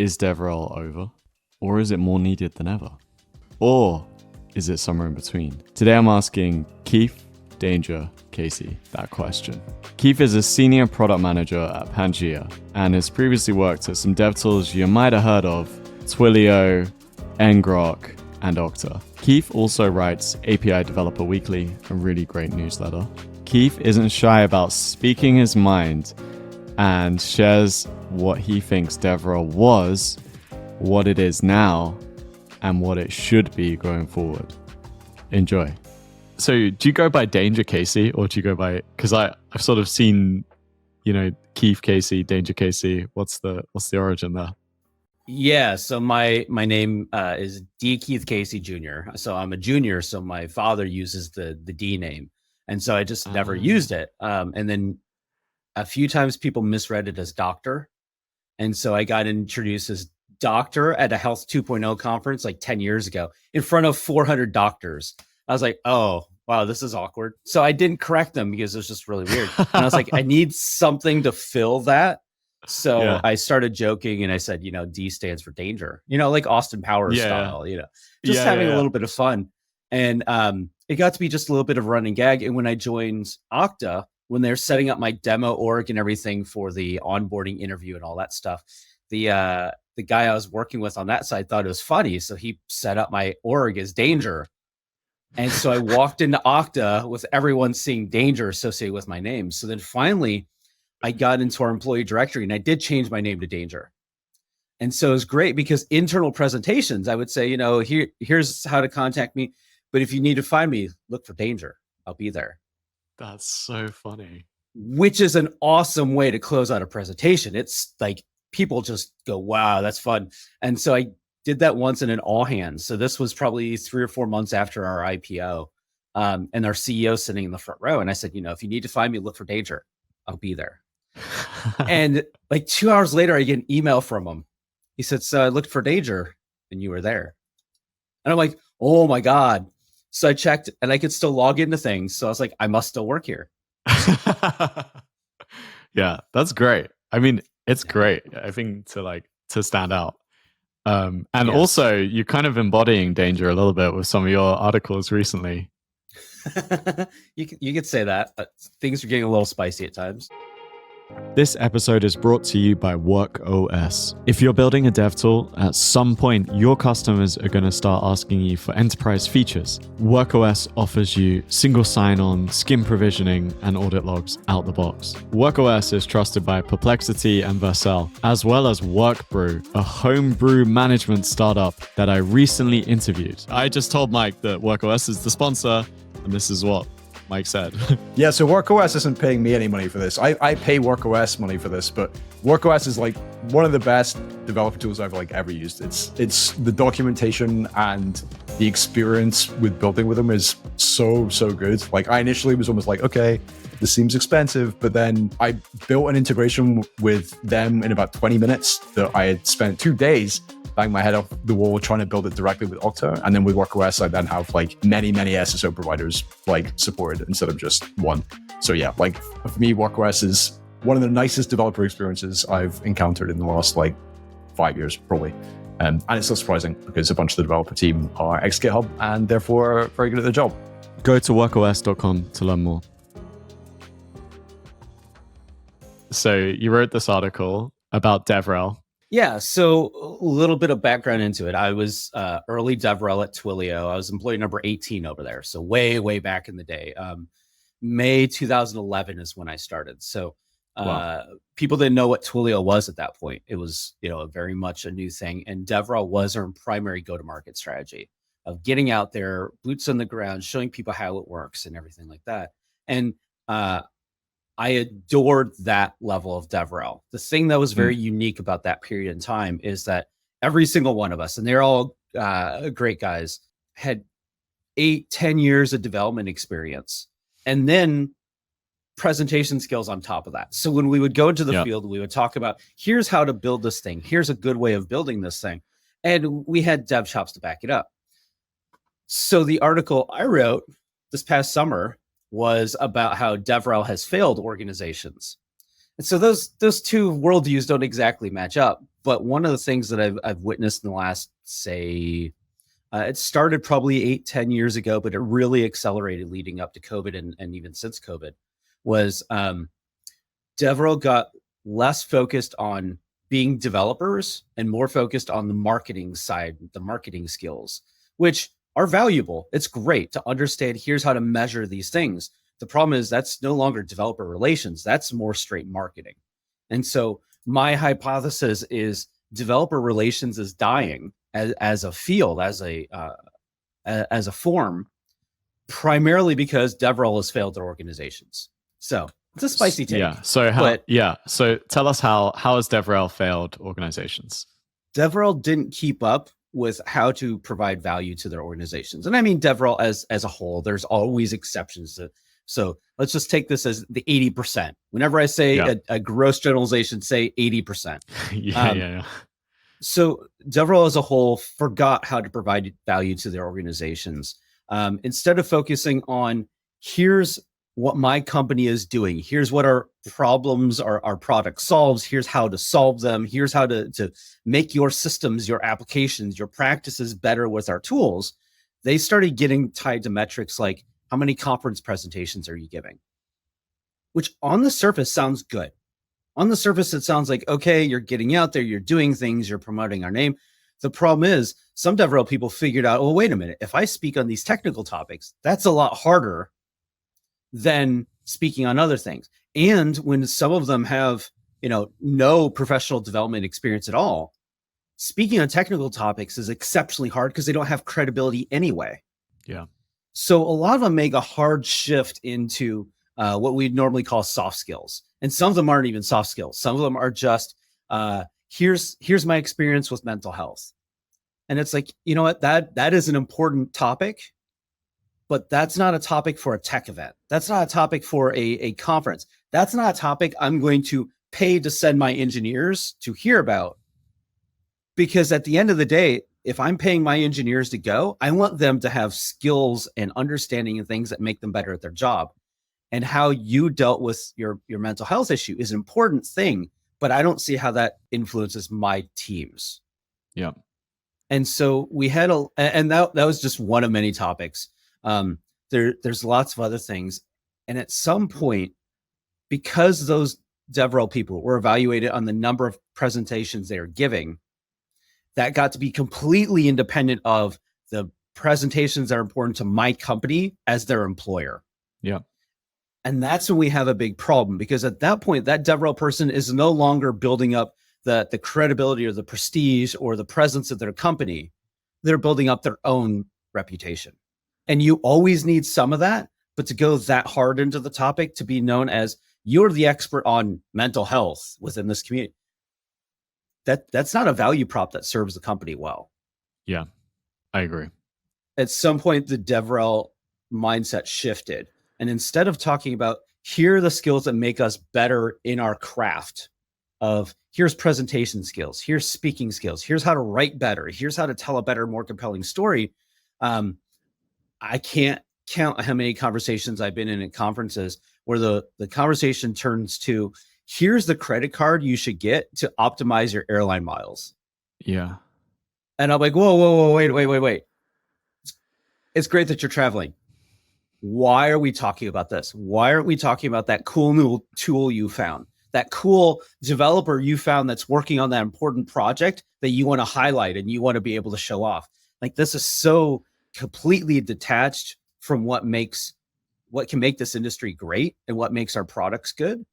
Is DevRel over? Or is it more needed than ever? Or is it somewhere in between? Today I'm asking Keith, Danger, Casey that question. Keith is a senior product manager at Pangea and has previously worked at some dev tools you might have heard of, Twilio, ngrok, and Okta. Keith also writes API Developer Weekly, a really great newsletter. Keith isn't shy about speaking his mind and shares what he thinks DevRel was, what it is now, and what it should be going forward. Enjoy. So do you go by Danger Casey, or do you go by, because I've sort of seen, Keith Casey, Danger Casey. What's the origin there? Yeah, so my name is D. Keith Casey Jr. So I'm a junior, so my father uses the D name. And so I just never used it. And then a few times people misread it as doctor. And so I got introduced as doctor at a Health 2.0 conference like 10 years ago in front of 400 doctors. I was like, oh, wow, this is awkward. So I didn't correct them because it was just really weird. And I was like, I need something to fill that. So I started joking and I said, D stands for danger, like Austin Powers style, just having a little bit of fun. And it got to be just a little bit of running gag. And when I joined Okta, when they're setting up my demo org and everything for the onboarding interview and all that stuff, the guy I was working with on that side thought it was funny. So he set up my org as danger. And so I walked into Okta with everyone seeing danger associated with my name. So then finally I got into our employee directory and I did change my name to Danger. And so it was great because internal presentations, I would say, here's how to contact me. But if you need to find me, look for Danger. I'll be there. That's so funny. Which is an awesome way to close out a presentation. It's like people just go, wow, that's fun. And so I did that once in an all hands. So this was probably 3 or 4 months after our IPO. And our CEO sitting in the front row. And I said, if you need to find me, look for Danger. I'll be there. And like 2 hours later, I get an email from him. He said, so I looked for Danger and you were there. And I'm like, oh my God. So I checked and I could still log into things. So I was like, I must still work here. Yeah, that's great. I mean, it's great. I think to stand out. And also you're kind of embodying danger a little bit with some of your articles recently. You could say that. Things are getting a little spicy at times. This episode is brought to you by WorkOS. If you're building a dev tool, at some point your customers are going to start asking you for enterprise features. WorkOS offers you single sign-on, skim provisioning, and audit logs out the box. WorkOS is trusted by Perplexity and Vercel, as well as Workbrew, a homebrew management startup that I recently interviewed. I just told Mike that WorkOS is the sponsor, and this is what Mike said. Yeah, so WorkOS isn't paying me any money for this. I pay WorkOS money for this, but WorkOS is like one of the best developer tools I've ever used. It's the documentation and the experience with building with them is so good. Like I initially was almost like, okay, this seems expensive, but then I built an integration with them in about 20 minutes that I had spent 2 days bang my head off the wall trying to build it directly with Okta. And then with WorkOS, I then have like many SSO providers like supported instead of just one. So yeah, like for me, WorkOS is one of the nicest developer experiences I've encountered in the last 5 years, probably. And it's not surprising because a bunch of the developer team are ex-GitHub and therefore very good at their job. Go to workos.com to learn more. So you wrote this article about DevRel. Yeah, so a little bit of background into it. I was early DevRel at Twilio. I was employee number 18 over there. So way back in the day. May 2011 is when I started. So people didn't know what Twilio was at that point. It was, very much a new thing. And DevRel was our primary go-to-market strategy of getting out there, boots on the ground, showing people how it works and everything like that. And I adored that level of DevRel. The thing that was very unique about that period in time is that every single one of us, and they're all great guys, had 8-10 years of development experience. And then presentation skills on top of that. So when we would go into the field, we would talk about, here's how to build this thing. Here's a good way of building this thing. And we had dev shops to back it up. So the article I wrote this past summer was about how DevRel has failed organizations. And so those two worldviews don't exactly match up. But one of the things that I've witnessed in the last, say, it started probably 8-10 years ago, but it really accelerated leading up to COVID and even since COVID, was DevRel got less focused on being developers and more focused on the marketing side, the marketing skills, which are valuable. It's great to understand, here's how to measure these things. The problem is that's no longer developer relations. That's more straight marketing. And so my hypothesis is developer relations is dying as a field, as a form, primarily because DevRel has failed their organizations. So it's a spicy take. Yeah. So so tell us how has DevRel failed organizations? DevRel didn't keep up with how to provide value to their organizations. And I mean DevRel as a whole. There's always exceptions to, so let's just take this as the 80%. Whenever I say a gross generalization, say 80%. Yeah. So DevRel as a whole forgot how to provide value to their organizations. Instead of focusing on, here's what my company is doing, here's what our problems our product solves, here's how to solve them, here's how to make your systems, your applications, your practices better with our tools, they started getting tied to metrics like, how many conference presentations are you giving? Which on the surface sounds good. On the surface, it sounds like, okay, you're getting out there, you're doing things, you're promoting our name. The problem is some DevRel people figured out, oh, wait a minute, if I speak on these technical topics, that's a lot harder than speaking on other things. And when some of them have, no professional development experience at all, speaking on technical topics is exceptionally hard because they don't have credibility anyway. Yeah. So a lot of them make a hard shift into what we'd normally call soft skills. And some of them aren't even soft skills. Some of them are just, here's my experience with mental health. And it's like, you know what, that is an important topic, but that's not a topic for a tech event. That's not a topic for a conference. That's not a topic I'm going to pay to send my engineers to hear about. Because at the end of the day, if I'm paying my engineers to go, I want them to have skills and understanding and things that make them better at their job. And how you dealt with your mental health issue is an important thing, but I don't see how that influences my teams. Yeah. And so we had and that was just one of many topics. There's lots of other things. And at some point, because those DevRel people were evaluated on the number of presentations they are giving, that got to be completely independent of the presentations that are important to my company as their employer. Yeah. And that's when we have a big problem, because at that point, that DevRel person is no longer building up the credibility or the prestige or the presence of their company. They're building up their own reputation. And you always need some of that, but to go that hard into the topic, to be known as you're the expert on mental health within this community, that's not a value prop that serves the company well. Yeah, I agree. At some point, the DevRel mindset shifted. And instead of talking about, here are the skills that make us better in our craft of, here's presentation skills, here's speaking skills, here's how to write better, here's how to tell a better, more compelling story. I can't count how many conversations I've been in at conferences where the conversation turns to, here's the credit card you should get to optimize your airline miles. Yeah. And I'm like, whoa, wait. It's great that you're traveling. Why are we talking about this? Why aren't we talking about that cool new tool you found? That cool developer you found that's working on that important project that you want to highlight and you want to be able to show off. Like, this is so completely detached from what can make this industry great and what makes our products good,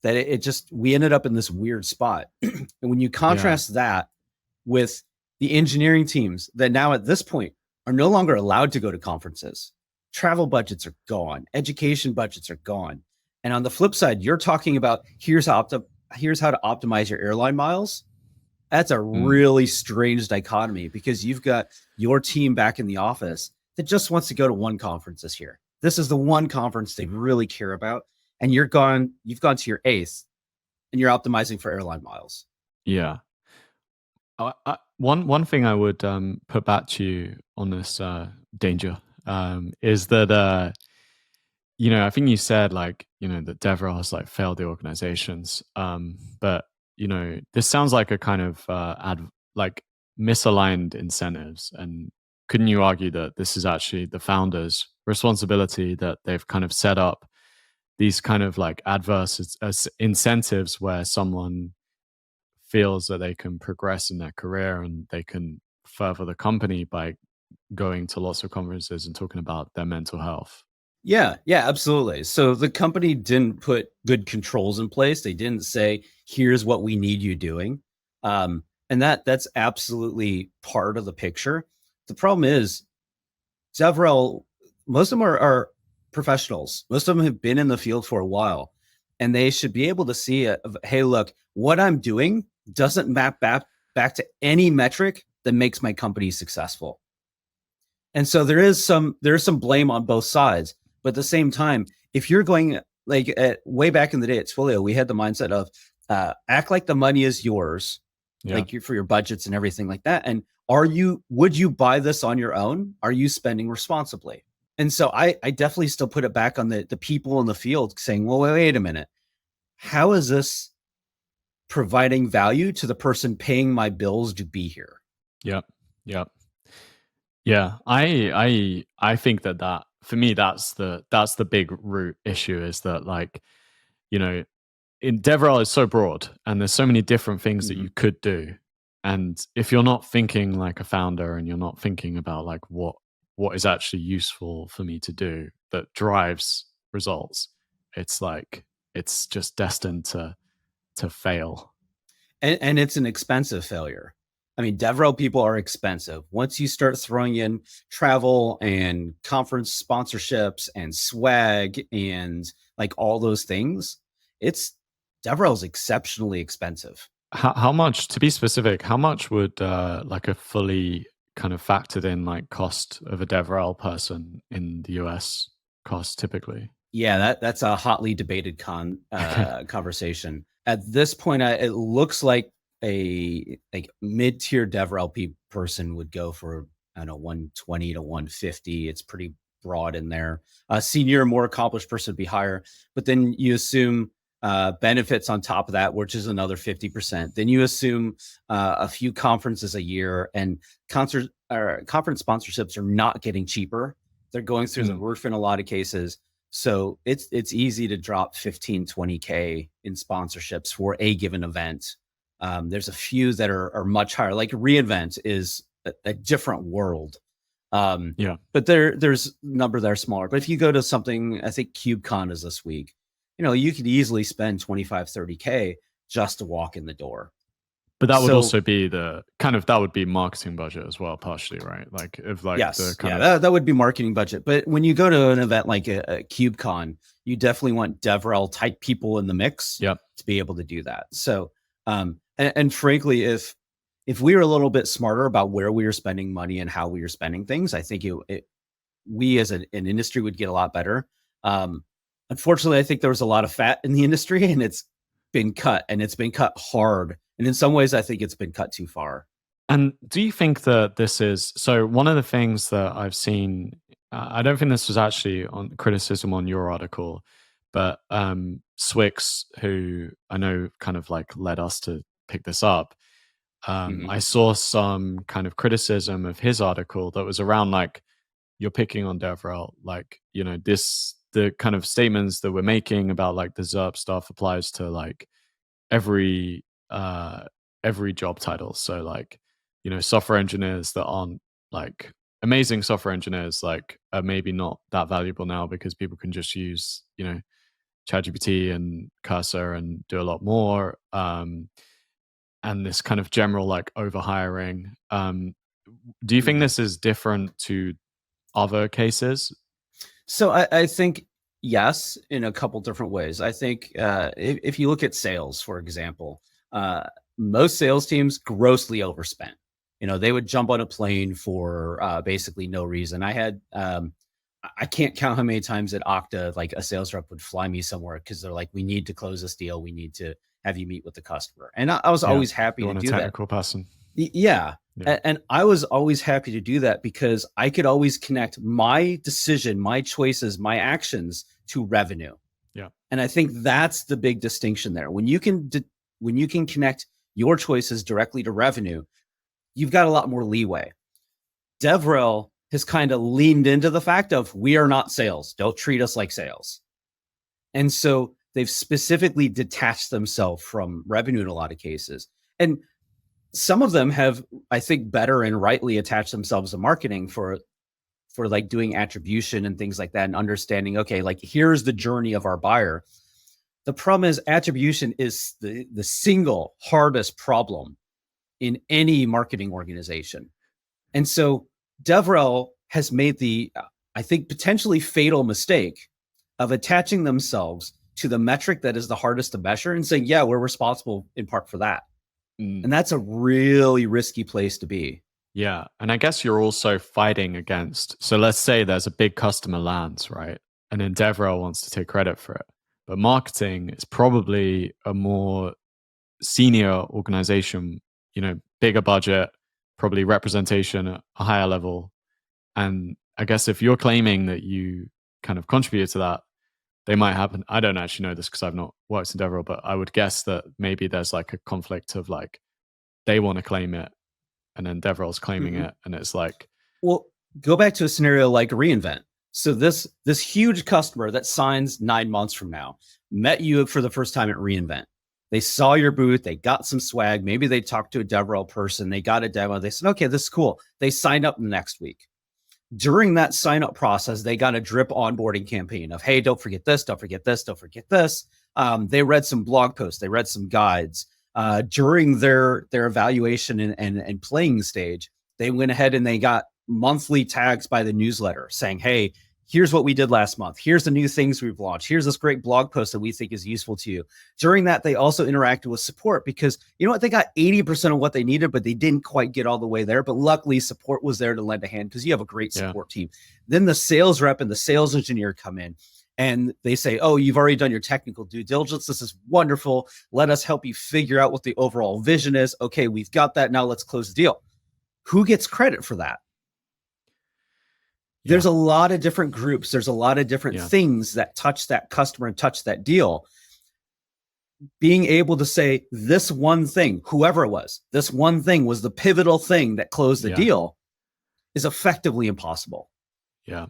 that we ended up in this weird spot. And when you contrast that with the engineering teams that now at this point are no longer allowed to go to conferences, travel budgets are gone, education budgets are gone. And on the flip side, you're talking about, here's how to optimize your airline miles. That's a really strange dichotomy, because you've got your team back in the office that just wants to go to one conference this year. This is the one conference they really care about. And you've gone to your eighth and you're optimizing for airline miles. Yeah. One thing I would put back to you on this danger is that, I think you said that DevRel has failed the organizations. But this sounds like a kind of like misaligned incentives. And couldn't you argue that this is actually the founders' responsibility, that they've kind of set up these kind of like adverse incentives where someone feels that they can progress in their career and they can further the company by going to lots of conferences and talking about their mental health? Yeah, absolutely. So the company didn't put good controls in place. They didn't say, here's what we need you doing. And that's absolutely part of the picture. The problem is DevRel, most of them are professionals. Most of them have been in the field for a while, and they should be able to see hey, look, what I'm doing doesn't map back to any metric that makes my company successful. And so there is some blame on both sides. But at the same time, if you're going like way back in the day at Twilio, we had the mindset of act like the money is yours, like for your budgets and everything like that. And would you buy this on your own? Are you spending responsibly? And so I definitely still put it back on the people in the field saying, well, wait a minute. How is this providing value to the person paying my bills to be here? Yep. Yeah. I think that for me, that's the big root issue, is that, like, in DevRel is so broad and there's so many different things that you could do. And if you're not thinking like a founder and you're not thinking about like what is actually useful for me to do that drives results, it's like, it's just destined to fail. And it's an expensive failure. I mean, DevRel people are expensive. Once you start throwing in travel and conference sponsorships and swag and like all those things, DevRel is exceptionally expensive. How much, to be specific, how much would like a fully kind of factored in like cost of a DevRel person in the US cost typically? Yeah, that's a hotly debated conversation. At this point, it looks like a mid-tier DevRel person would go for, I don't know, 120 to 150. It's pretty broad in there. A senior, more accomplished person would be higher, but then you assume benefits on top of that, which is another 50%. Then you assume a few conferences a year, and conference sponsorships are not getting cheaper. They're going through the roof in a lot of cases. So it's easy to drop 15, 20K in sponsorships for a given event. There's a few that are much higher, like reInvent is a different world. But there's a number that are smaller. But if you go to something, I think KubeCon is this week, you could easily spend 25, 30K just to walk in the door. But that would also be that would be marketing budget as well, partially, right? Like if like that would be marketing budget. But when you go to an event like a KubeCon, you definitely want DevRel type people in the mix to be able to do that. So and frankly, if we were a little bit smarter about where we were spending money and how we were spending things, I think we as an industry would get a lot better. Unfortunately, I think there was a lot of fat in the industry, and it's been cut, and it's been cut hard. And in some ways, I think it's been cut too far. And do you think that this is, so one of the things that I've seen, I don't think this was actually on criticism on your article, but Swix, who I know kind of like led us to pick this up, I saw some kind of criticism of his article that was around like, you're picking on DevRel, like, the kind of statements that we're making about like the ZERP stuff applies to like every job title. So like, software engineers that aren't like amazing software engineers, like are maybe not that valuable now because people can just use, ChatGPT and Cursor and do a lot more. And this kind of general like overhiring. Do you think this is different to other cases? So I think yes, in a couple different ways. I think if you look at sales, for example, most sales teams grossly overspent. They would jump on a plane for basically no reason. I had I can't count how many times at Okta, like a sales rep would fly me somewhere because they're like, we need to close this deal. We need to have you meet with the customer. And I was always happy to do that. Technical person. Yeah. And I was always happy to do that because I could always connect my decision, my choices, my actions to revenue. Yeah. And I think that's the big distinction there. When you can when you can connect your choices directly to revenue, you've got a lot more leeway. DevRel has kind of leaned into the fact of, we are not sales. Don't treat us like sales. And so they've specifically detached themselves from revenue in a lot of cases. And some of them have, I think, better and rightly attached themselves to marketing for like doing attribution and things like that, and understanding, okay, like here's the journey of our buyer. The problem is attribution is the single hardest problem in any marketing organization. And so DevRel has made the, I think, potentially fatal mistake of attaching themselves to the metric that is the hardest to measure and saying, yeah, we're responsible in part for that. And that's a really risky place to be. Yeah. And I guess you're also fighting against, so let's say there's a big customer lands, right? And then DevRel wants to take credit for it. But marketing is probably a more senior organization, bigger budget, probably representation at a higher level. And I guess if you're claiming that you kind of contribute to that, they might happen. I don't actually know this because I've not worked in DevRel, but I would guess that maybe there's like a conflict of like, they want to claim it and then DevRel's claiming it. And it's like, well, go back to a scenario like reInvent. So this huge customer that signs 9 months from now met you for the first time at reInvent. They saw your booth, they got some swag. Maybe they talked to a DevRel person, they got a demo. They said, okay, this is cool. They signed up the next week. During that sign up process, they got a drip onboarding campaign of, hey, don't forget this, don't forget this, don't forget this. They read some blog posts, they read some guides. During their evaluation and playing stage, they went ahead and they got monthly tags by the newsletter saying, hey, here's what we did last month. Here's the new things we've launched. Here's this great blog post that we think is useful to you. During that, they also interacted with support because, you know what, they got 80% of what they needed, but they didn't quite get all the way there. But luckily, support was there to lend a hand because you have a great support team. Then the sales rep and the sales engineer come in and they say, oh, you've already done your technical due diligence. This is wonderful. Let us help you figure out what the overall vision is. Okay, we've got that. Now let's close the deal. Who gets credit for that? There's a lot of different groups. There's a lot of different things that touch that customer and touch that deal. Being able to say this one thing, whoever it was, this one thing was the pivotal thing that closed the deal is effectively impossible. Yeah.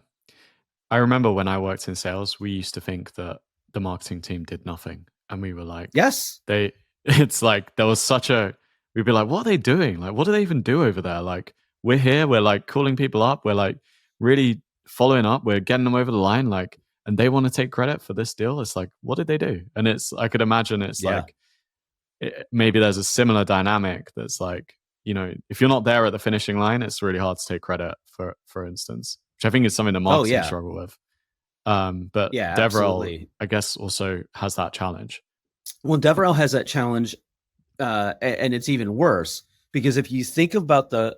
I remember when I worked in sales, we used to think that the marketing team did nothing. And we were like, yes, it's like, there was we'd be like, what are they doing? Like, what do they even do over there? Like, we're here, we're like calling people up. We're like, really following up, we're getting them over the line, like, and they want to take credit for this deal. It's like, what did they do? And I could imagine it's like, maybe there's a similar dynamic that's like, if you're not there at the finishing line, it's really hard to take credit for instance, which I think is something that marketing struggle with. But DevRel, absolutely. I guess, also has that challenge. Well, DevRel has that challenge, and it's even worse because if you think about the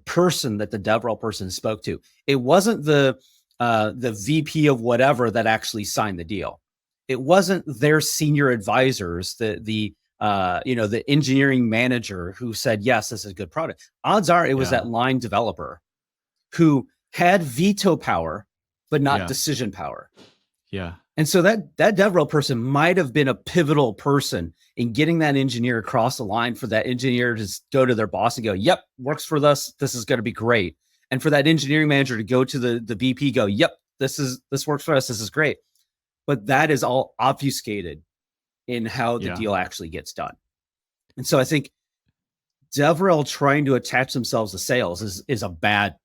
person that the DevRel person spoke to, it wasn't the VP of whatever that actually signed the deal. It wasn't their senior advisors, the engineering manager who said, yes, this is a good product. Odds are it was that line developer who had veto power, but not decision power. Yeah. And so that DevRel person might have been a pivotal person in getting that engineer across the line for that engineer to go to their boss and go, yep, works for us. This is going to be great. And for that engineering manager to go to the VP, go, yep, this works for us. This is great. But that is all obfuscated in how the deal actually gets done. And so I think DevRel trying to attach themselves to sales is a bad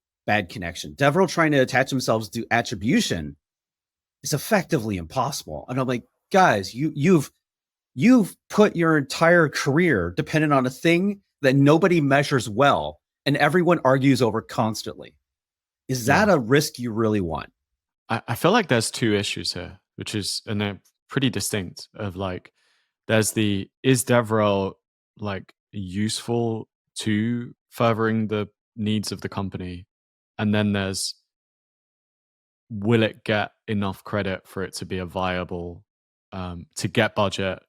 connection. DevRel trying to attach themselves to attribution is effectively impossible. And I'm like, guys, you've put your entire career dependent on a thing that nobody measures well and everyone argues over constantly. Is that a risk you really want? I feel like there's two issues here, and they're pretty distinct, of like, is DevRel like useful to furthering the needs of the company? And then there's, will it get enough credit for it to be a viable, to get budget,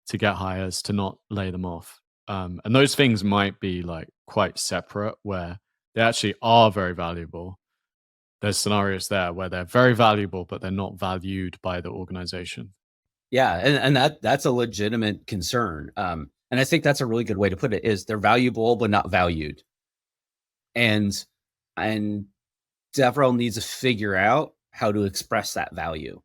to get hires, to not lay them off? And those things might be like quite separate, where they actually are very valuable. There's scenarios there where they're very valuable, but they're not valued by the organization. Yeah, and that's a legitimate concern. And I think that's a really good way to put it, is they're valuable but not valued. And DevRel needs to figure out how to express that value.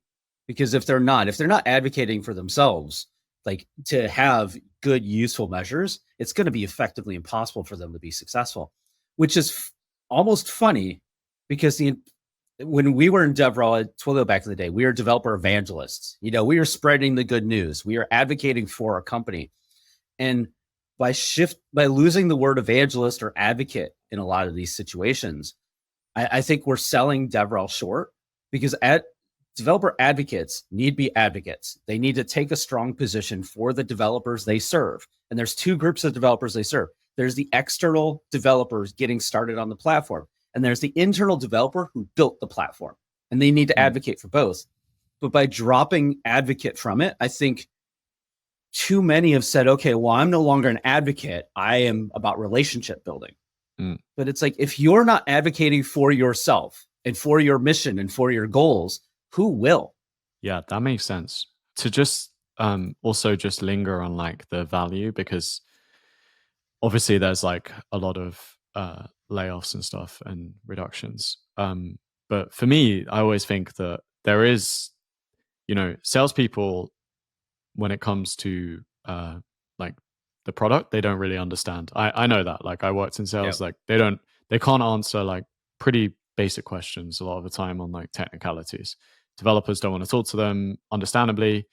Because if they're not advocating for themselves, like to have good, useful measures, it's going to be effectively impossible for them to be successful, which is almost funny because when we were in DevRel at Twilio back in the day, we were developer evangelists. We were spreading the good news. We are advocating for our company. And by losing the word evangelist or advocate in a lot of these situations, I think we're selling DevRel short, because developer advocates need to be advocates. They need to take a strong position for the developers they serve. And there's two groups of developers they serve. There's the external developers getting started on the platform, and there's the internal developer who built the platform. And they need to advocate for both. But by dropping advocate from it, I think too many have said, okay, well, I'm no longer an advocate. I am about relationship building. But it's like, if you're not advocating for yourself and for your mission and for your goals, who will? Yeah, that makes sense. To just also just linger on like the value, because obviously there's like a lot of layoffs and stuff and reductions. But for me, I always think that there is, salespeople, when it comes to like the product, they don't really understand. I know that. Like, I worked in sales. Like they can't answer like pretty basic questions a lot of the time on like technicalities. Developers don't want to talk to them, understandably.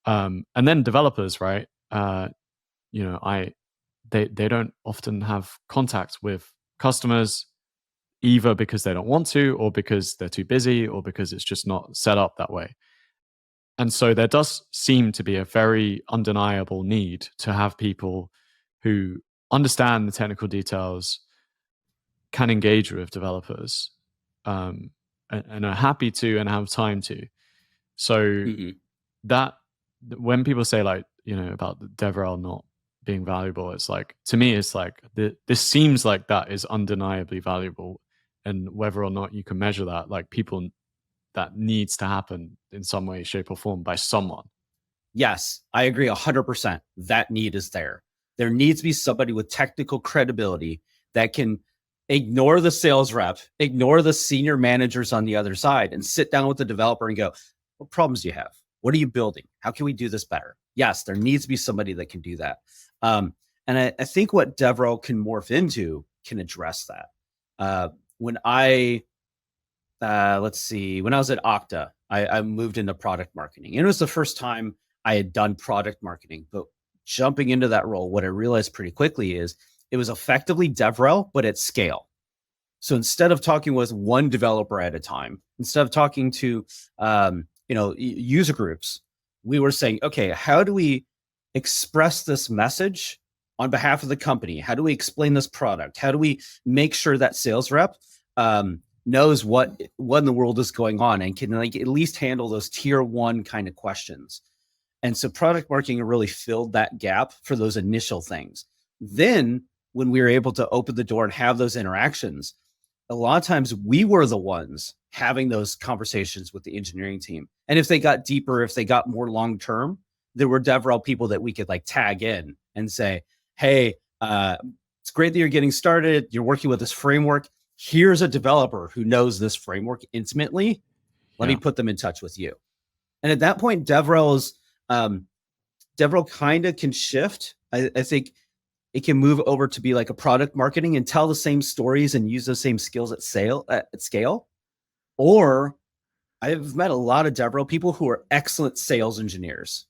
And then developers, right? They don't often have contact with customers, either because they don't want to, or because they're too busy, or because it's just not set up that way. And so there does seem to be a very undeniable need to have people who understand the technical details, can engage with developers, and are happy to and have time to. So that when people say like, about the DevRel not being valuable, it's like, to me, it's like this seems like that is undeniably valuable. And whether or not you can measure that, like people, that needs to happen in some way, shape, or form by someone. Yes, I agree 100%. That need is there. There needs to be somebody with technical credibility that can ignore the sales rep, ignore the senior managers on the other side, and sit down with the developer and go, what problems do you have? What are you building? How can we do this better? Yes, there needs to be somebody that can do that. And I think what DevRel can morph into can address that. When I was at Okta, I moved into product marketing. And it was the first time I had done product marketing. But jumping into that role, what I realized pretty quickly is it was effectively DevRel, but at scale. So instead of talking with one developer at a time, instead of talking to user groups, we were saying, okay, how do we express this message on behalf of the company? How do we explain this product? How do we make sure that sales rep knows what in the world is going on and can like at least handle those tier one kind of questions? And so product marketing really filled that gap for those initial things. Then when we were able to open the door and have those interactions, a lot of times we were the ones having those conversations with the engineering team. And if they got deeper, if they got more long-term, there were DevRel people that we could like tag in and say, hey, it's great that you're getting started. You're working with this framework. Here's a developer who knows this framework intimately. Let me put them in touch with you. And at that point, DevRel kind of can shift. I think it can move over to be like a product marketing and tell the same stories and use those same skills at scale. Or I've met a lot of DevRel people who are excellent sales engineers.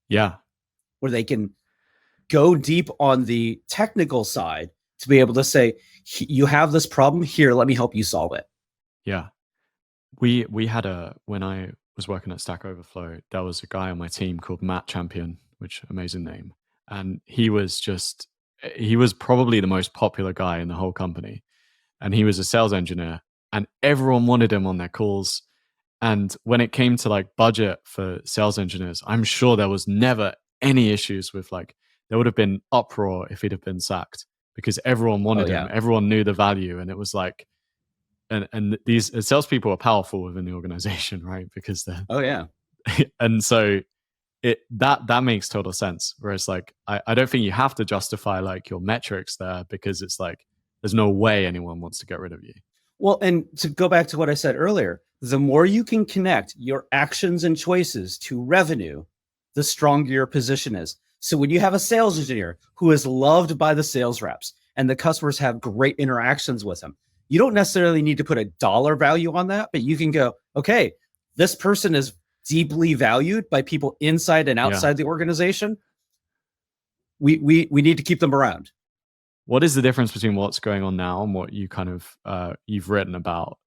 Yeah. Where they can go deep on the technical side to be able to say, you have this problem here, let me help you solve it. Yeah. We had when I was working at Stack Overflow, there was a guy on my team called Matt Champion, which amazing name. And he was probably the most popular guy in the whole company. And he was a sales engineer and everyone wanted him on their calls. And when it came to like budget for sales engineers, I'm sure there was never any issues with like, there would have been uproar if he'd have been sacked because everyone wanted him. Everyone knew the value. And it was like, and these salespeople are powerful within the organization, right? Because they're, oh yeah. And so that makes total sense. Whereas like I don't think you have to justify like your metrics there, because it's like there's no way anyone wants to get rid of you. Well, and to go back to what I said earlier, the more you can connect your actions and choices to revenue, the stronger your position is. So when you have a sales engineer who is loved by the sales reps and the customers have great interactions with him, you don't necessarily need to put a dollar value on that, but you can go, okay, this person is deeply valued by people inside and outside the organization. We need to keep them around. What is the difference between what's going on now and what you kind of you've written about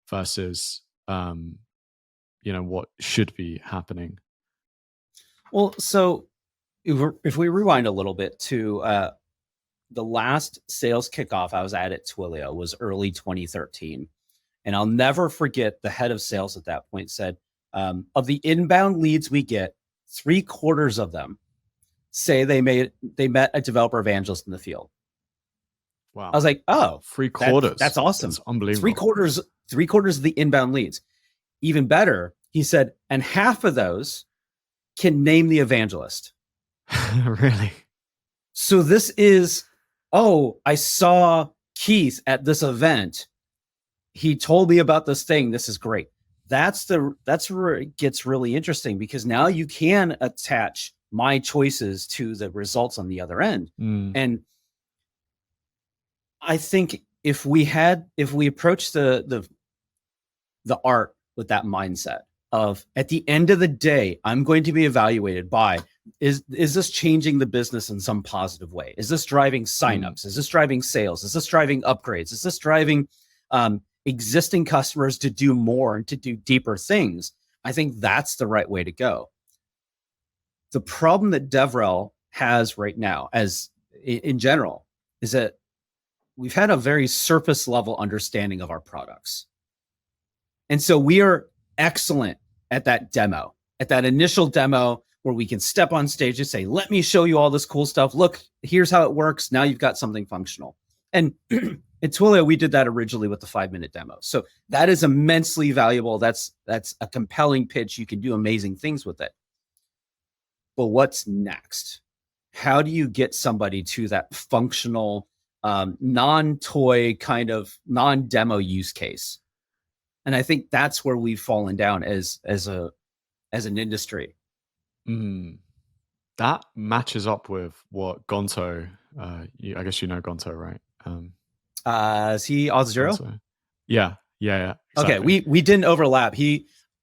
versus what should be happening? Well, so if we rewind a little bit to the last sales kickoff I was at Twilio was early 2013. And I'll never forget the head of sales at that point said, of the inbound leads we get, 3/4 of them say they met a developer evangelist in the field. Wow. I was like, oh, 3/4. That's awesome. That's unbelievable. 3/4 of the inbound leads. Even better, he said, and half of those can name the evangelist. Really? So this is, oh, I saw Keith at this event. He told me about this thing. This is great. That's where it gets really interesting, because now you can attach my choices to the results on the other end. And I think if we approach the art with that mindset of, at the end of the day, I'm going to be evaluated by, is this changing the business in some positive way? Is this driving signups? Is this driving sales? Is this driving upgrades? Is this driving existing customers to do more and to do deeper things? I think that's the right way to go. The problem that DevRel has right now, as in general, is that we've had a very surface level understanding of our products. And so we are excellent at that demo, at that initial demo where we can step on stage and say, let me show you all this cool stuff. Look, here's how it works. Now you've got something functional. And at Twilio, we did that originally with the 5-minute demo. So that is immensely valuable. That's a compelling pitch. You can do amazing things with it. But what's next? How do you get somebody to that functional, non-toy kind of non-demo use case? And I think that's where we've fallen down as an industry. That matches up with what Gonto, I guess you know Gonto, right? Is he Auth0? Gonto. Yeah. Exactly. Okay, we didn't overlap.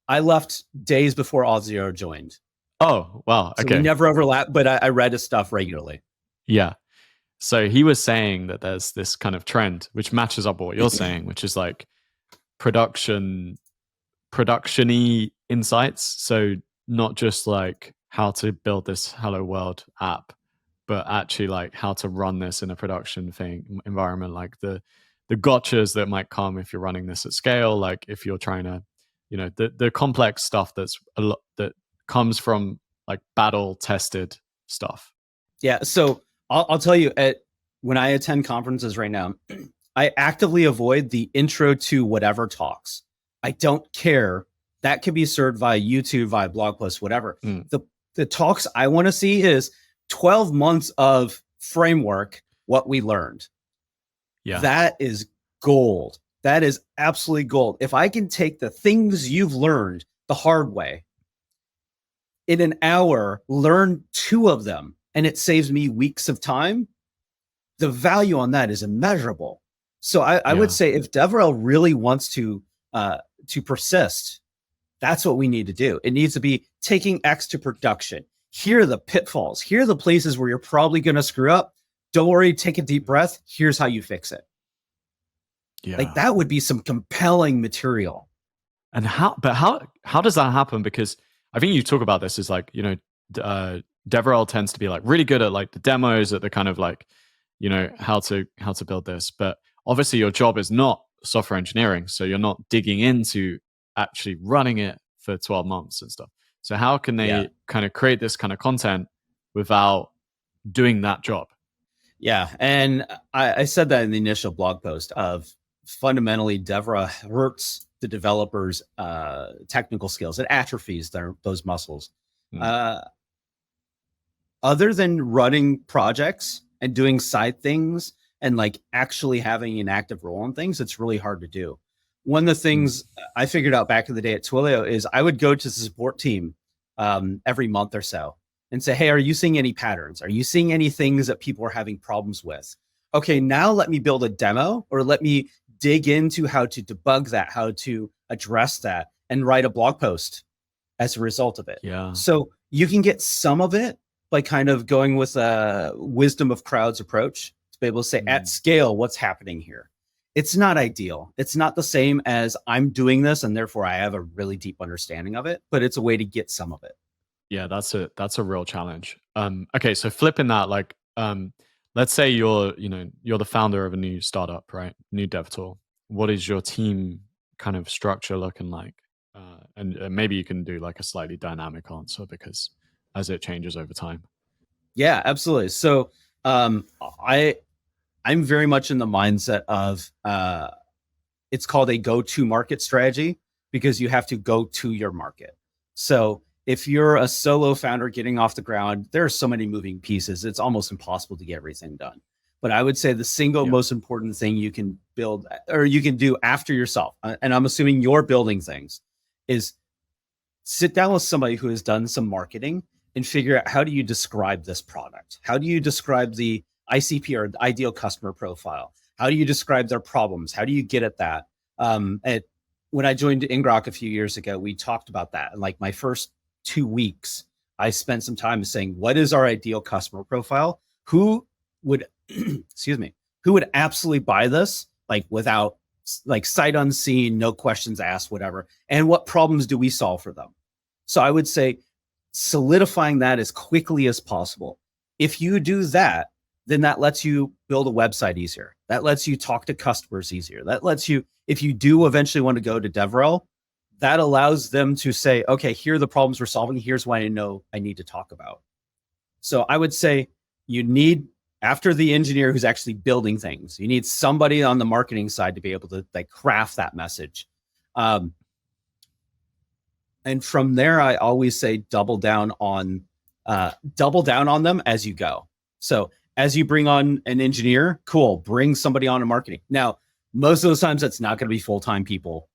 I left days before Auth0 joined. Oh, wow. Okay. So we never overlapped, but I read his stuff regularly. Yeah. So he was saying that there's this kind of trend, which matches up with what you're saying, which is like production-y insights. So not just like how to build this Hello World app, but actually like how to run this in a production environment, like the gotchas that might come if you're running this at scale, like if you're trying to, the complex stuff that comes from like battle tested stuff. Yeah. So I'll tell you, when I attend conferences right now, I actively avoid the intro to whatever talks. I don't care. That can be served via YouTube, via blog posts, whatever. The talks I want to see is 12 months of framework, what we learned. Yeah. That is gold. That is absolutely gold. If I can take the things you've learned the hard way, in an hour, learn 2 of them, and it saves me weeks of time, the value on that is immeasurable. So I would say if DevRel really wants to persist, that's what we need to do. It needs to be taking X to production. Here are the pitfalls. Here are the places where you're probably going to screw up. Don't worry, take a deep breath. Here's how you fix it. Yeah. Like that would be some compelling material. And how does that happen? Because I think you talk about this as like, DevRel tends to be like really good at like the demos, at the kind of like, how to build this. But obviously your job is not software engineering. So you're not digging into actually running it for 12 months and stuff. So how can they kind of create this kind of content without doing that job? Yeah. And I said that in the initial blog post of fundamentally DevRel hurts the developers' technical skills. It atrophies those muscles. other than running projects and doing side things and like actually having an active role on things, it's really hard to do. One of the things I figured out back in the day at Twilio is I would go to the support team every month or so and say, hey, are you seeing any patterns? Are you seeing any things that people are having problems with? Okay, now let me build a demo, or let me dig into how to debug that, how to address that, and write a blog post as a result of it. Yeah. So you can get some of it by kind of going with a wisdom of crowds approach to be able to say at scale, what's happening here. It's not ideal. It's not the same as I'm doing this and therefore I have a really deep understanding of it, but it's a way to get some of it. Yeah, that's a real challenge. Okay, so flipping that, like, let's say you're the founder of a new startup, right? New DevTool. What is your team kind of structure looking like? And maybe you can do like a slightly dynamic answer because as it changes over time. Yeah, absolutely. So I'm very much in the mindset of it's called a go-to market strategy, because you have to go to your market. So if you're a solo founder getting off the ground, there are so many moving pieces. It's almost impossible to get everything done. But I would say the single most important thing you can build or you can do after yourself, and I'm assuming you're building things, is sit down with somebody who has done some marketing and figure out, how do you describe this product? How do you describe the ICP or the ideal customer profile? How do you describe their problems? How do you get at that? When I joined ngrok a few years ago, we talked about that. And like my first 2 weeks, I spent some time saying, what is our ideal customer profile? Who would, excuse me, who would absolutely buy this, like without, like sight unseen, no questions asked, whatever. And what problems do we solve for them? So I would say solidifying that as quickly as possible. If you do that, then that lets you build a website easier. That lets you talk to customers easier. That lets you, if you do eventually want to go to DevRel, that allows them to say, okay, here are the problems we're solving. Here's what I know I need to talk about. So I would say you need, after the engineer who's actually building things, you need somebody on the marketing side to be able to like craft that message. And from there, I always say double down on them as you go. So as you bring on an engineer, cool, bring somebody on in marketing. Now, most of those times that's not going to be full-time people.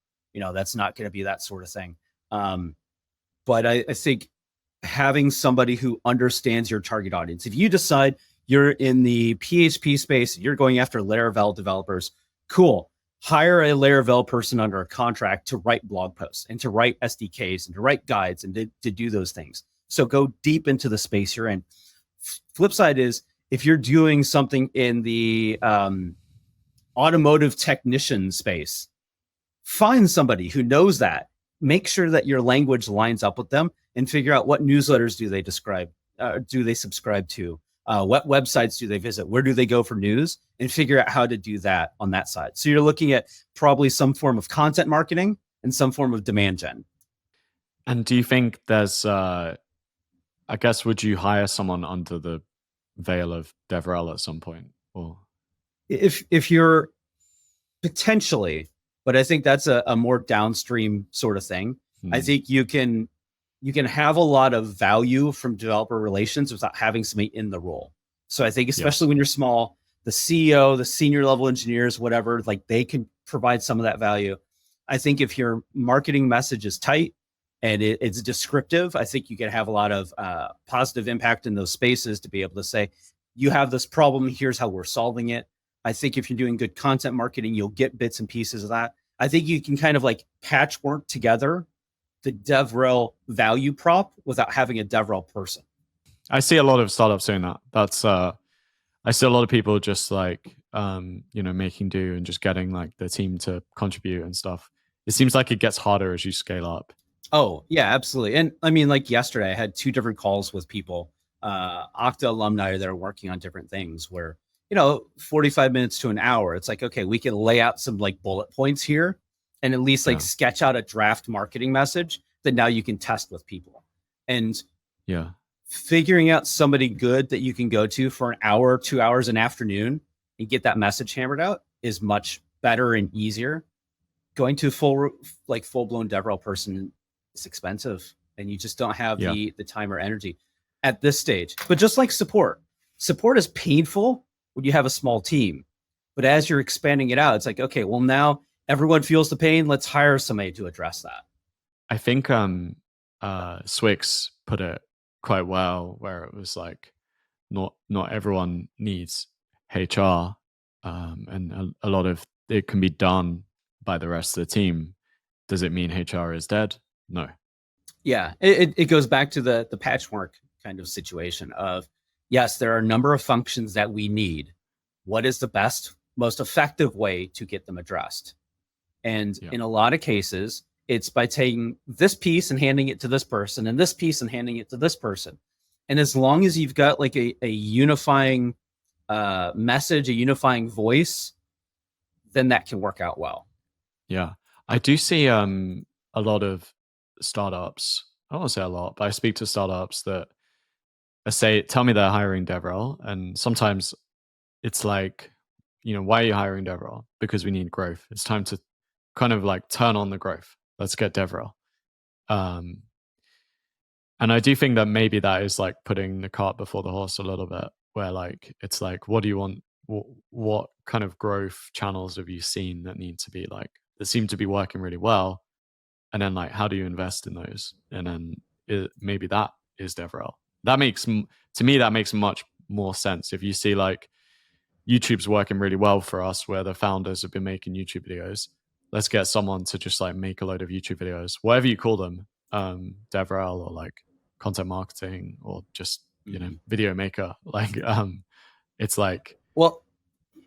That's not going to be that sort of thing. But I think having somebody who understands your target audience, if you decide you're in the PHP space, you're going after Laravel developers, cool. Hire a Laravel person under a contract to write blog posts and to write SDKs and to write guides and to do those things. So go deep into the space you're in. Flip side is, if you're doing something in the automotive technician space, find somebody who knows that. Make sure that your language lines up with them and figure out what newsletters do they subscribe to? What websites do they visit? Where do they go for news? And figure out how to do that on that side. So you're looking at probably some form of content marketing and some form of demand gen. And do you think there's, I guess, would you hire someone under the veil of DevRel at some point? Or if you're potentially, but I think that's a more downstream sort of thing. I think you can have a lot of value from developer relations without having somebody in the role. So I think especially when you're small, the CEO, the senior level engineers, whatever, like they can provide some of that value. I think if your marketing message is tight and it's descriptive, I think you can have a lot of positive impact in those spaces to be able to say, you have this problem, here's how we're solving it. I think if you're doing good content marketing, you'll get bits and pieces of that. I think you can kind of like patchwork together the DevRel value prop without having a DevRel person. I see a lot of startups doing that. That's I see a lot of people just like making do and just getting like the team to contribute and stuff. It seems like it gets harder as you scale up. Oh yeah, absolutely. And I mean, like yesterday I had 2 different calls with people, Okta alumni that are working on different things where, 45 minutes to an hour, it's like, okay, we can lay out some like bullet points here and at least like sketch out a draft marketing message that now you can test with people. And figuring out somebody good that you can go to for an hour, 2 hours an afternoon and get that message hammered out is much better and easier. Going to full-blown DevRel person is expensive and you just don't have the time or energy. at this stage. But just like support is painful when you have a small team. But as you're expanding it out, it's like, okay, well, now everyone feels the pain. Let's hire somebody to address that. I think Swix put it quite well, where it was like, not everyone needs HR, and a lot of it can be done by the rest of the team. Does it mean HR is dead? No. Yeah, it goes back to the patchwork kind of situation of, yes, there are a number of functions that we need. What is the best, most effective way to get them addressed? And in a lot of cases, it's by taking this piece and handing it to this person, and this piece and handing it to this person. And as long as you've got like a unifying message, a unifying voice, then that can work out well. Yeah, I do see a lot of startups. I don't want to say a lot, but I speak to startups that tell me they're hiring DevRel, and sometimes it's like, why are you hiring DevRel? Because we need growth. It's time to kind of like turn on the growth. Let's get DevRel. And I do think that maybe that is like putting the cart before the horse a little bit, where like, it's like, what do you want? What kind of growth channels have you seen that need to be like, that seem to be working really well? And then like, how do you invest in those? And then maybe that is DevRel. To me, that makes much more sense. If you see like YouTube's working really well for us, where the founders have been making YouTube videos, let's get someone to just like make a load of YouTube videos, whatever you call them, DevRel or like content marketing or just, video maker. Like, it's like, well,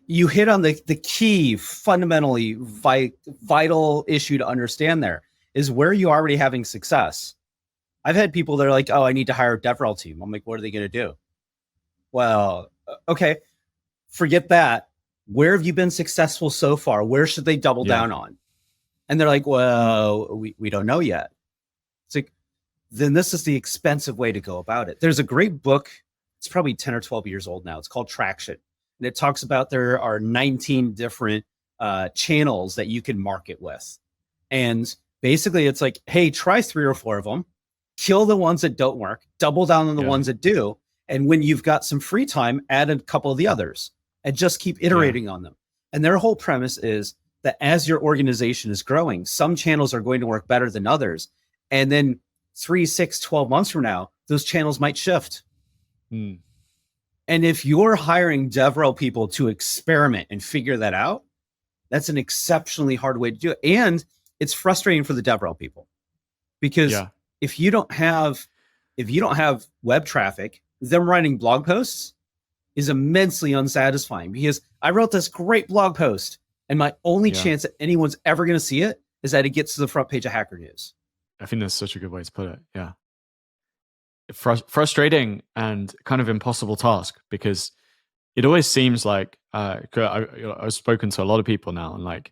you hit on the key, fundamentally vital issue to understand there is where are you already having success? I've had people that are like, oh, I need to hire a DevRel team. I'm like, what are they going to do? Well, okay, forget that. Where have you been successful so far? Where should they double down on? And they're like, well, we don't know yet. It's like, then this is the expensive way to go about it. There's a great book. It's probably 10 or 12 years old now. It's called Traction. And it talks about there are 19 different channels that you can market with. And basically it's like, hey, try 3 or 4 of them, kill the ones that don't work, double down on the ones that do. And when you've got some free time, add a couple of the others and just keep iterating on them. And their whole premise is that as your organization is growing, some channels are going to work better than others. And then 3, 6, 12 months from now, those channels might shift. And if you're hiring DevRel people to experiment and figure that out, that's an exceptionally hard way to do it. And it's frustrating for the DevRel people because if you don't have web traffic, them writing blog posts is immensely unsatisfying, because I wrote this great blog post and my only chance that anyone's ever going to see it is that it gets to the front page of Hacker News. I think that's such a good way to put it. Yeah. Frustrating and kind of impossible task, because it always seems like I've spoken to a lot of people now, and like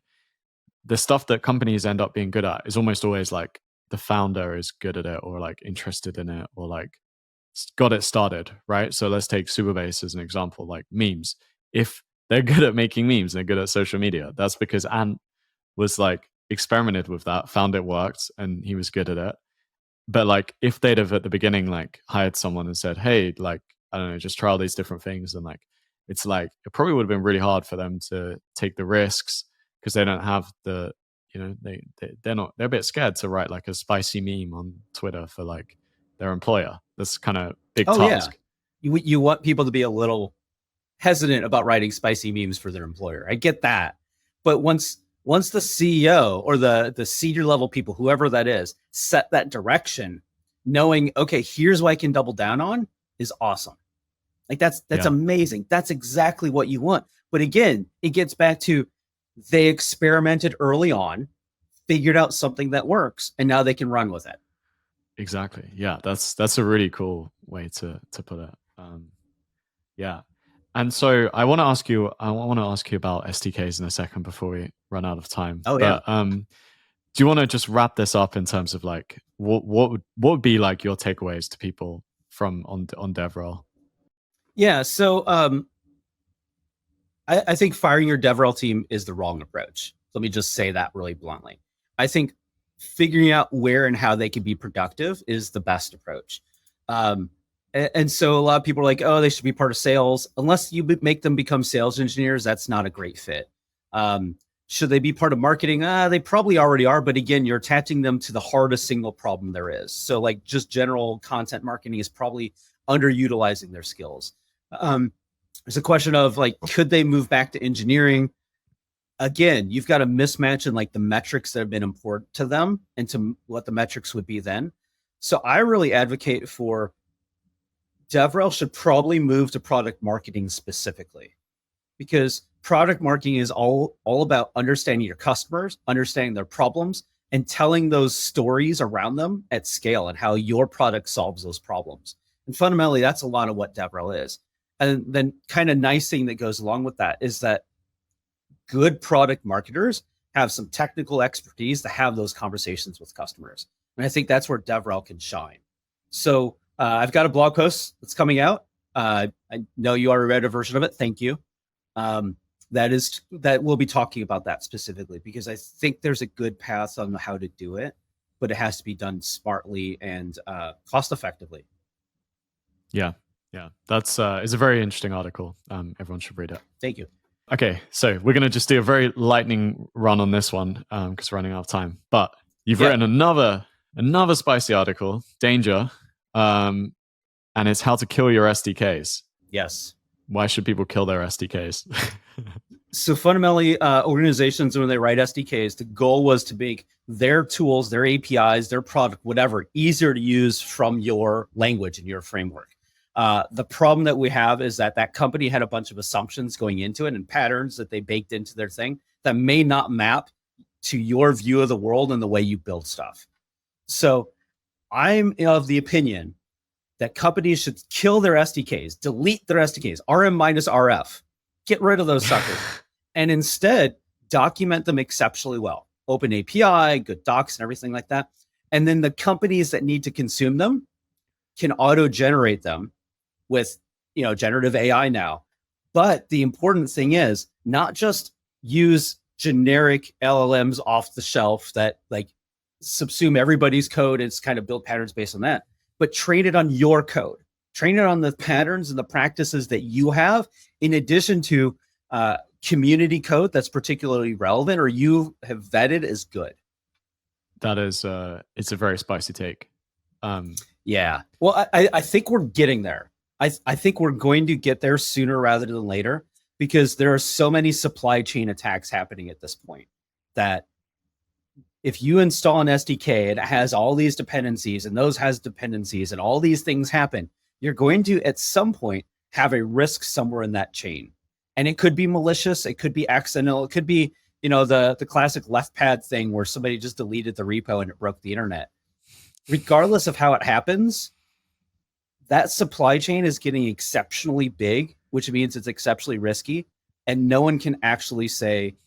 the stuff that companies end up being good at is almost always like the founder is good at it or like interested in it or like got it started, right? So let's take Superbase as an example, like memes. If they're good at making memes, they're good at social media, that's because Ant was like experimented with that, found it worked, and he was good at it. But like if they'd have at the beginning like hired someone and said, hey, like, I don't know, just try all these different things, and like it's like it probably would have been really hard for them to take the risks, because they don't have the, they're a bit scared to write like a spicy meme on Twitter for like their employer. That's kind of big task. You want people to be a little hesitant about writing spicy memes for their employer. I get that. But once the CEO or the senior level people, whoever that is, set that direction, knowing, okay, here's what I can double down on, is awesome. Like that's amazing. That's exactly what you want. But again, it gets back to they experimented early on, figured out something that works, and now they can run with it. Exactly. Yeah, that's a really cool way to put it. Yeah. And so I want to ask you about SDKs in a second before we run out of time. Oh, yeah. But, do you want to just wrap this up in terms of like what would be like your takeaways to people from on DevRel? Yeah. So I think firing your DevRel team is the wrong approach. Let me just say that really bluntly. I think figuring out where and how they can be productive is the best approach. And so a lot of people are like, oh, they should be part of sales. Unless you make them become sales engineers, that's not a great fit. Should they be part of marketing? They probably already are. But again, you're attaching them to the hardest single problem there is. So like just general content marketing is probably underutilizing their skills. There's a question of like, could they move back to engineering? Again, you've got a mismatch in like the metrics that have been important to them and to what the metrics would be then. So I really advocate for DevRel should probably move to product marketing specifically, because product marketing is all about understanding your customers, understanding their problems, and telling those stories around them at scale and how your product solves those problems. And fundamentally, that's a lot of what DevRel is. And then kind of nice thing that goes along with that is that good product marketers have some technical expertise to have those conversations with customers. And I think that's where DevRel can shine. So I've got a blog post that's coming out. I know you already read a version of it. Thank you. That we'll be talking about that specifically, because I think there's a good path on how to do it, but it has to be done smartly and cost effectively. Yeah. That's it's a very interesting article. Everyone should read it. Thank you. Okay, so we're going to just do a very lightning run on this one because we're running out of time. But you've written another spicy article, Danger, and it's how to kill your SDKs. Yes. Why should people kill their SDKs? So fundamentally, organizations, when they write SDKs, the goal was to make their tools, their APIs, their product, whatever, easier to use from your language and your framework. The problem that we have is that company had a bunch of assumptions going into it and patterns that they baked into their thing that may not map to your view of the world and the way you build stuff. So I'm of the opinion that companies should kill their SDKs, delete their SDKs, RM minus RF, get rid of those suckers, and instead document them exceptionally well. Open API, good docs and everything like that. And then the companies that need to consume them can auto-generate them with, generative AI now. But the important thing is not just use generic LLMs off the shelf that like subsume everybody's code and kind of build patterns based on that, but train it on your code. Train it on the patterns and the practices that you have, in addition to community code that's particularly relevant or you have vetted as good. That is, it's a very spicy take. Yeah. Well, I think we're getting there. I think we're going to get there sooner rather than later, because there are so many supply chain attacks happening at this point that if you install an SDK and it has all these dependencies and those has dependencies and all these things happen, you're going to at some point have a risk somewhere in that chain. And it could be malicious, it could be accidental, it could be, the classic left pad thing where somebody just deleted the repo and it broke the internet. Regardless of how it happens, that supply chain is getting exceptionally big, which means it's exceptionally risky. And no one can actually say,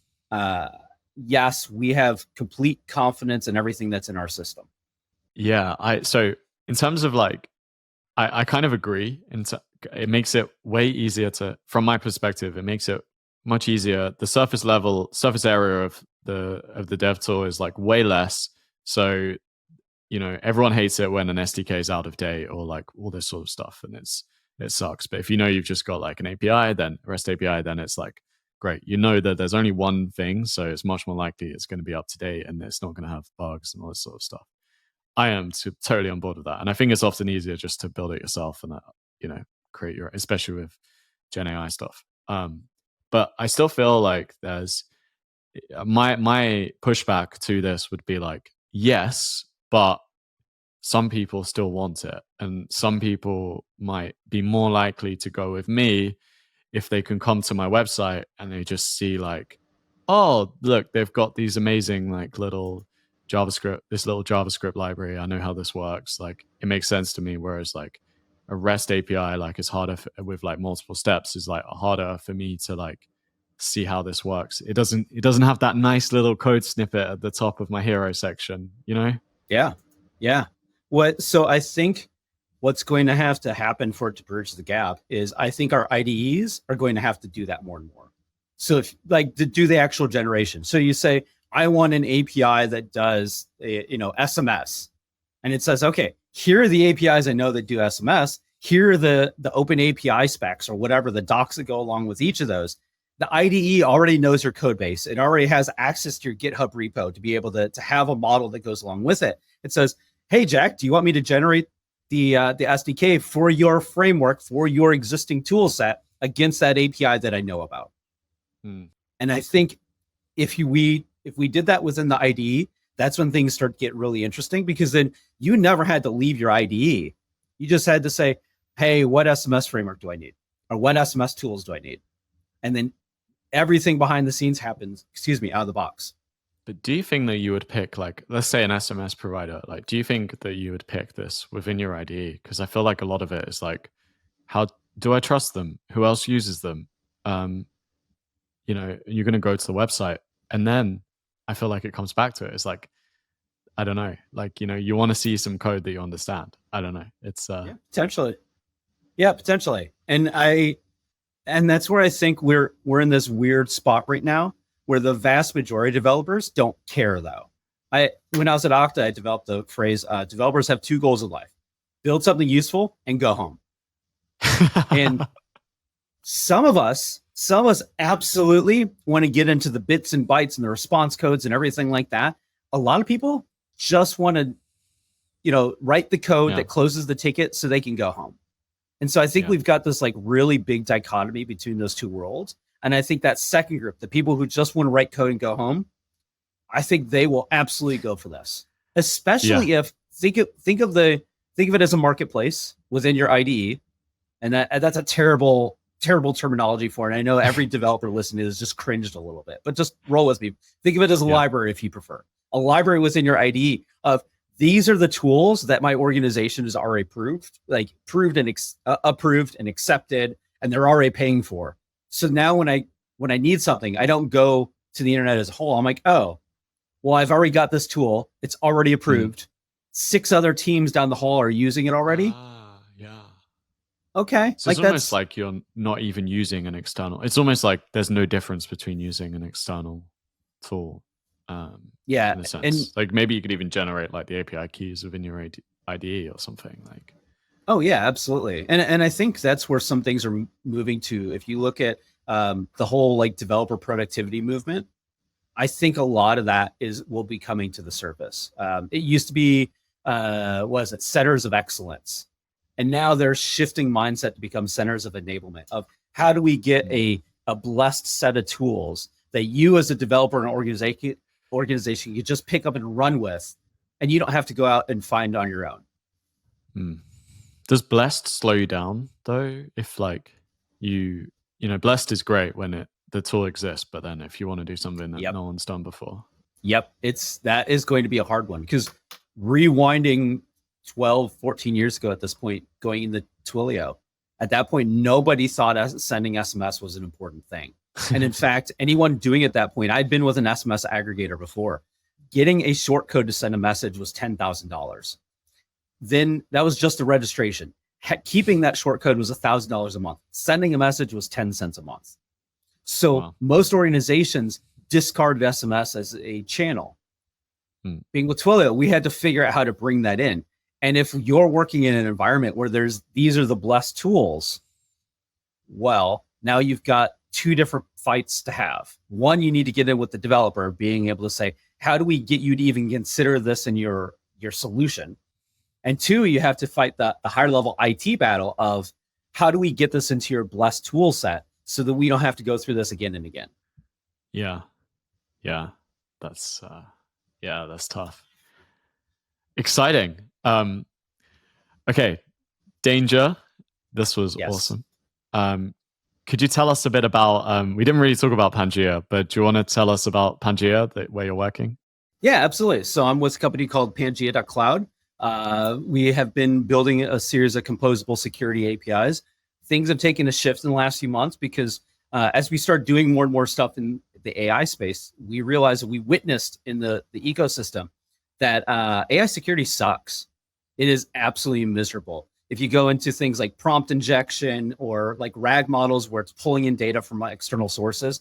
yes, we have complete confidence in everything that's in our system. Yeah. So in terms of like, I kind of agree. It makes it way easier from my perspective, it makes it much easier. The surface area of the DevTool is like way less. So, everyone hates it when an SDK is out of date or like all this sort of stuff, and it sucks. But if you've just got like an API, then REST API, then it's like great. That there's only one thing, so it's much more likely it's going to be up to date and it's not going to have bugs and all this sort of stuff. I am totally on board with that, and I think it's often easier just to build it yourself and create your, especially with Gen AI stuff. But I still feel like there's my pushback to this would be like, yes, but some people still want it. And some people might be more likely to go with me if they can come to my website and they just see like, oh, look, they've got these amazing like little JavaScript library. I know how this works. Like it makes sense to me. Whereas like a REST API, like it's harder with like multiple steps is like harder for me to like see how this works. It doesn't have that nice little code snippet at the top of my hero section, Yeah. So I think what's going to have to happen for it to bridge the gap is I think our IDEs are going to have to do that more and more. So if like to do the actual generation. So you say, I want an API that does, SMS. And it says, okay, here are the APIs I know that do SMS. here are the open API specs or whatever, the docs that go along with each of those. The IDE already knows your code base. It already has access to your GitHub repo to be able to have a model that goes along with it. It says, hey, Jack, do you want me to generate the SDK for your framework, for your existing tool set against that API that I know about? And I think if we did that within the IDE, that's when things start to get really interesting, because then you never had to leave your IDE. You just had to say, hey, what SMS framework do I need? Or what SMS tools do I need? And then everything behind the scenes happens, out of the box. But do you think that you would pick, like, let's say an SMS provider, like, do you think that you would pick this within your IDE? Because I feel like a lot of it is like, how do I trust them? Who else uses them? You're going to go to the website, and then I feel like it comes back to it. It's like, I don't know, like, you want to see some code that you understand. I don't know. It's potentially. Yeah, potentially. And that's where I think we're in this weird spot right now, where the vast majority of developers don't care though. When I was at Okta, I developed the phrase, developers have two goals in life: build something useful and go home. And some of us absolutely want to get into the bits and bytes and the response codes and everything like that. A lot of people just want to, write the code that closes the ticket so they can go home. And so I think we've got this like really big dichotomy between those two worlds. And I think that second group, the people who just want to write code and go home, I think they will absolutely go for this. Especially if think of it as a marketplace within your IDE. And that's a terrible terminology for it. I know every developer listening is just cringed a little bit, but just roll with me. Think of it as a library if you prefer. A library within your IDE of these are the tools that my organization has already approved and accepted, and they're already paying for. So now when I need something, I don't go to the internet as a whole. I'm like, oh, well, I've already got this tool. It's already approved. 6 other teams down the hall are using it already. Okay. So it's almost like you're not even using an external. It's almost like there's no difference between using an external tool. In a sense. And like maybe you could even generate like the API keys within your IDE or something like. Oh yeah, absolutely. And I think that's where some things are moving to. If you look at the whole like developer productivity movement, I think a lot of that will be coming to the surface. It used to be centers of excellence. And now they're shifting mindset to become centers of enablement of how do we get a blessed set of tools that you as a developer and organization you just pick up and run with, and you don't have to go out and find on your own. Does blessed slow you down though? If like blessed is great when the tool exists, but then if you want to do something that no one's done before. That is going to be a hard one, because rewinding 12, 14 years ago at this point, going into Twilio, at that point, nobody thought sending SMS was an important thing. And in fact, anyone doing it at that point, I'd been with an SMS aggregator before. Getting a short code to send a message was $10,000. Then that was just the registration. Keeping that short code was $1,000 a month. Sending a message was 10 cents a month. So most organizations discarded SMS as a channel. Being with Twilio, we had to figure out how to bring that in. And if you're working in an environment where these are the blessed tools, well, now you've got 2 different fights to have. One, you need to get in with the developer, being able to say, how do we get you to even consider this in your solution? And 2, you have to fight the higher level IT battle of how do we get this into your blessed tool set so that we don't have to go through this again and again. Yeah. That's tough. Exciting. Okay. Danger. This was awesome. Could you tell us a bit about, we didn't really talk about Pangea, but do you want to tell us about Pangea, where you're working? Yeah, absolutely. So I'm with a company called Pangea.cloud. We have been building a series of composable security APIs. Things have taken a shift in the last few months because as we start doing more and more stuff in the AI space, we realized that we witnessed in the ecosystem that AI security sucks. It is absolutely miserable. If you go into things like prompt injection or like RAG models where it's pulling in data from external sources,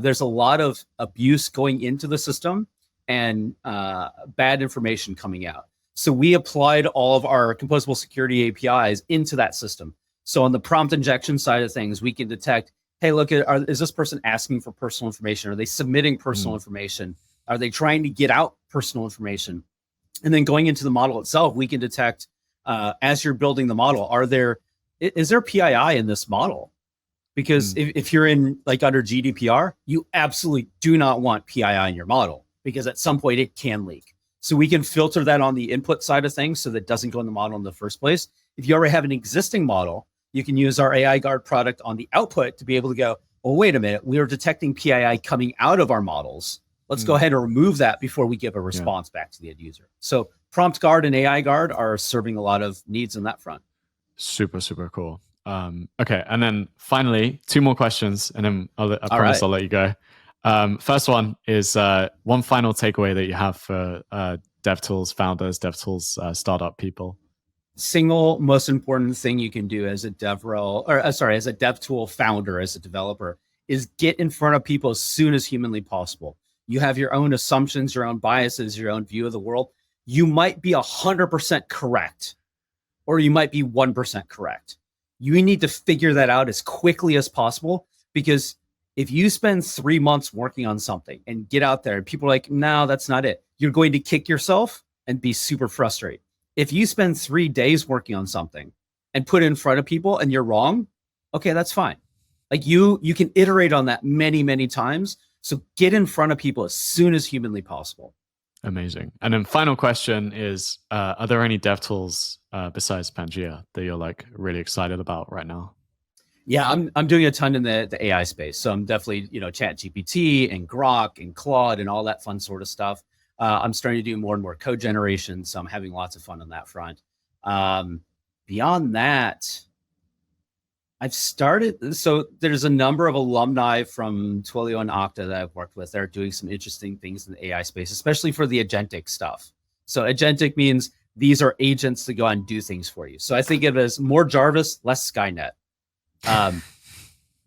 there's a lot of abuse going into the system and bad information coming out. So we applied all of our composable security APIs into that system. So on the prompt injection side of things, we can detect, hey, look, is this person asking for personal information? Are they submitting personal information? Are they trying to get out personal information? And then going into the model itself, we can detect, as you're building the model, is there PII in this model? Because if you're in like under GDPR, you absolutely do not want PII in your model, because at some point it can leak. So we can filter that on the input side of things so that it doesn't go in the model in the first place. If you already have an existing model, you can use our AI Guard product on the output to be able to go, well, wait a minute, we are detecting PII coming out of our models. Let's go ahead and remove that before we give a response back to the end user. So Prompt Guard and AI Guard are serving a lot of needs on that front. Super, super cool. Okay, and then finally, 2 more questions, and then I promise I'll let you go. First one is one final takeaway that you have for DevTools founders, DevTools startup people. Single most important thing you can do as a DevRel, or as a DevTool founder, as a developer, is get in front of people as soon as humanly possible. You have your own assumptions, your own biases, your own view of the world. You might be 100% correct, or you might be 1% correct. You need to figure that out as quickly as possible, because if you spend 3 months working on something and get out there and people are like, no, that's not it, you're going to kick yourself and be super frustrated. If you spend 3 days working on something and put it in front of people and you're wrong, okay, that's fine. Like you can iterate on that many, many times. So get in front of people as soon as humanly possible. Amazing. And then final question is, are there any DevTools besides Pangea that you're like really excited about right now? Yeah, I'm doing a ton in the AI space. So I'm definitely, ChatGPT and Grok and Claude and all that fun sort of stuff. I'm starting to do more and more code generation. So I'm having lots of fun on that front. Beyond that, so there's a number of alumni from Twilio and Okta that I've worked with. They're doing some interesting things in the AI space, especially for the agentic stuff. So agentic means these are agents that go out and do things for you. So I think of it as more Jarvis, less Skynet.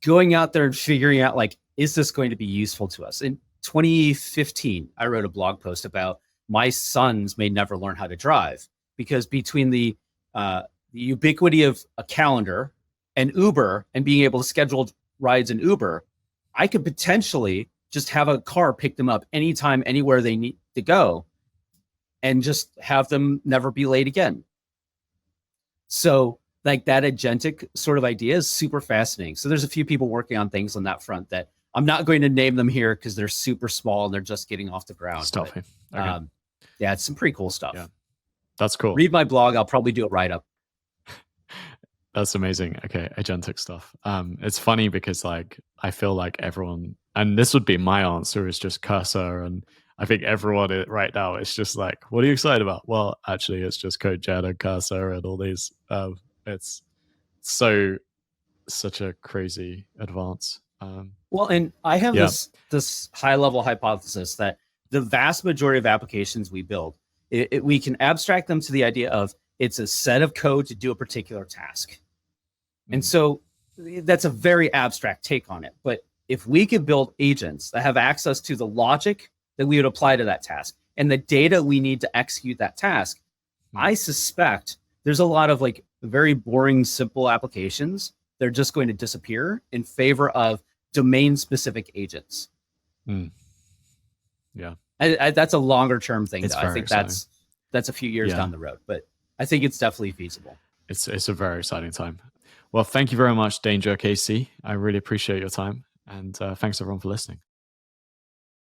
Going out there and figuring out, like, is this going to be useful to us? In 2015, I wrote a blog post about my sons may never learn how to drive, because between the ubiquity of a calendar and Uber and being able to schedule rides in Uber, I could potentially just have a car pick them up anytime, anywhere they need to go, and just have them never be late again. So like that agentic sort of idea is super fascinating. So there's a few people working on things on that front that I'm not going to name them here because they're super small and they're just getting off the ground. Stuffy. But, okay. Yeah, it's some pretty cool stuff. Yeah. That's cool. Read my blog. I'll probably do a write-up. That's amazing. Okay, agentic stuff. It's funny because like I feel like everyone, and this would be my answer, is just cursor, and I think everyone right now is just like, what are you excited about? Well, actually, it's just CodeGen and cursor and all these. It's such a crazy advance. Well, and I have this high-level hypothesis that the vast majority of applications we build, we can abstract them to the idea of it's a set of code to do a particular task. And so that's a very abstract take on it. But if we could build agents that have access to the logic that we would apply to that task and the data we need to execute that task, I suspect there's a lot of like very boring, simple applications. They're just going to disappear in favor of domain-specific agents. Yeah. That's a longer term thing, It's though. I think exciting. that's a few years down the road, but I think it's definitely feasible. It's a very exciting time. Well, thank you very much, Danger Casey. I really appreciate your time, and thanks everyone for listening.